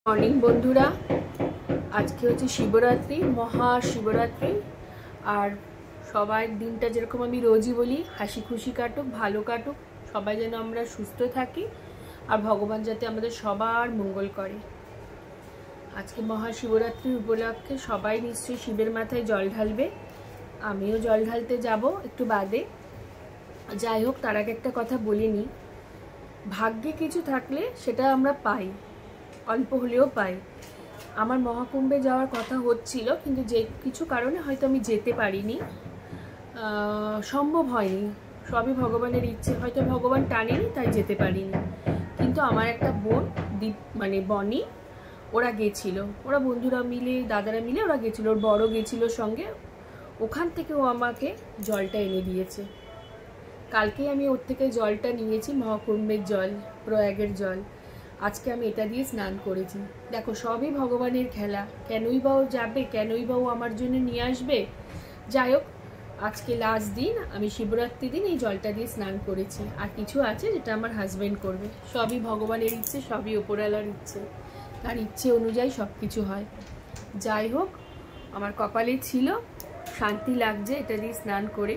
Morning বন্ধুরা, আজকে হচ্ছে শিবরাত্রি, মহাশিবরাত্রি। আর সবাই দিনটা যেরকম আমি রোজই বলি, হাসি খুশি কাটুক, ভালো কাটুক, সবাই যেন আমরা সুস্থ থাকি আর ভগবান যাতে আমাদের সবার মঙ্গল করে। আজকে মহাশিবরাত্রির উপলক্ষে সবাই নিশ্চয়ই শিবের মাথায় জল ঢালবে। আমিও জল ঢালতে যাব একটু বাদে। যাই হোক, তার আগে একটা কথা বলে নিই, ভাগ্যে কিছু থাকলে সেটা আমরা পাই, অল্প হলেও পাই। আমার মহাকুম্ভে যাওয়ার কথা হচ্ছিল, কিন্তু যে কিছু কারণে হয়তো আমি যেতে পারিনি, সম্ভব হয়নি। সবই ভগবানের ইচ্ছে, হয়তো ভগবান টানেনি তাই যেতে পারিনি। কিন্তু আমার একটা বোন বনি, ওরা গেছিল, ওরা বন্ধুরা মিলে, দাদারা মিলে ওরা গেছিল, ওর বড় গেছিল সঙ্গে। ওখান থেকে ও আমাকে জলটা এনে দিয়েছে। কালকেই আমি ওর থেকে জলটা নিয়েছি, মহাকুম্ভের জল, প্রয়াগের জল। আজকে আমি এটা দিয়ে স্নান করেছি। দেখো, সবই ভগবানের খেলা। কেনই বা ও যাবে, কেনই বা ও আমার জন্য নিয়ে আসবে। যাই হোক, আজকে লাস্ট দিন, আমি শিবরাত্রি দিন এই জলটা দিয়ে স্নান করেছি। আর কিছু আছে যেটা আমার হাজবেন্ড করবে। সবই ভগবানের ইচ্ছে, সবই ওপরওয়ালার ইচ্ছে। তার ইচ্ছে অনুযায়ী সব কিছু হয়। যাই হোক, আমার কপালে ছিল, শান্তি লাগছে এটা দিয়ে স্নান করে।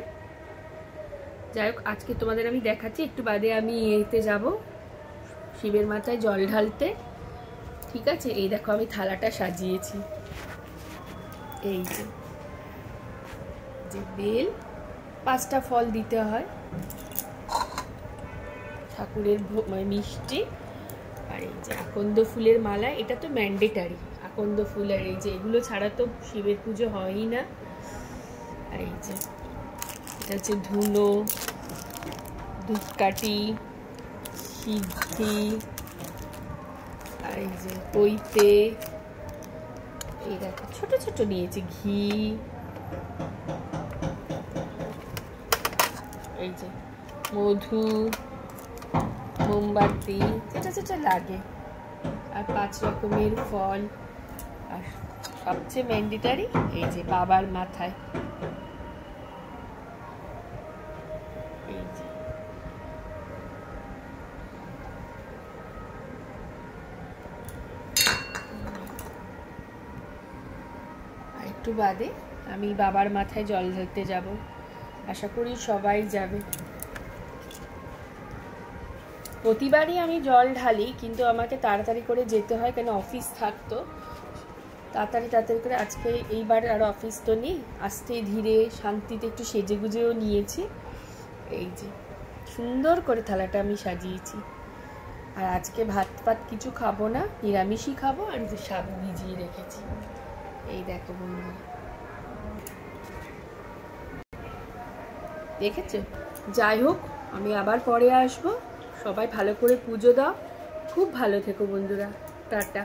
যাই হোক, আজকে তোমাদের আমি দেখাচ্ছি, একটু বাদে আমি এতে যাব শিবের মাথায় জল ঢালতে। ঠিক আছে, এই দেখো আমি থালাটা সাজিয়েছি। এই যে বেল, 5টা ফল দিতে হয়, ঠাকুরের মিষ্টি, আর এই যে আকন্দ ফুলের মালা। এটা তো ম্যান্ডেটারি, আকন্দ ফুল। আর এই যে এগুলো ছাড়া তো শিবের পুজো হয়ই না। আর এই যে এটা হচ্ছে ধুনো, ধূপকাঠি, সিদ্ধি, আর এই যে পৈতে, এই দেখো ছোট ছোট নিয়েছি, ঘি, এই যে মধু, মোমবাতি, যেটা যেটা লাগে, আর 5 রকমের ফল। আর সবচেয়ে ম্যান্ডেটারি এই যে বাবার মাথায়, এই যে একটু বাদে আমি বাবার মাথায় জল ঢালতে যাব। আশা করি সবাই যাবে। প্রতিবারই আমি জল ঢালি, কিন্তু আমাকে তাড়াতাড়ি করে যেতে হয়, কেন অফিস থাকতো। তাড়াতাড়ি করে আজকে এইবার আর অফিস তো নেই, আস্তে ধীরে শান্তিতে একটু সেজে গুজেও নিয়েছি। এই যে সুন্দর করে থালাটা আমি সাজিয়েছি। আর আজকে ভাত কিছু খাবো না, নিরামিষই খাবো। আর যে সাবু ভিজিয়ে রেখেছি, এই দেখো বন্ধু, দেখেছো? যাই হোক, আমি আবার পরে আসবো। সবাই ভালো করে পুজো দাও। খুব ভালো থেকো বন্ধুরা। টাটা।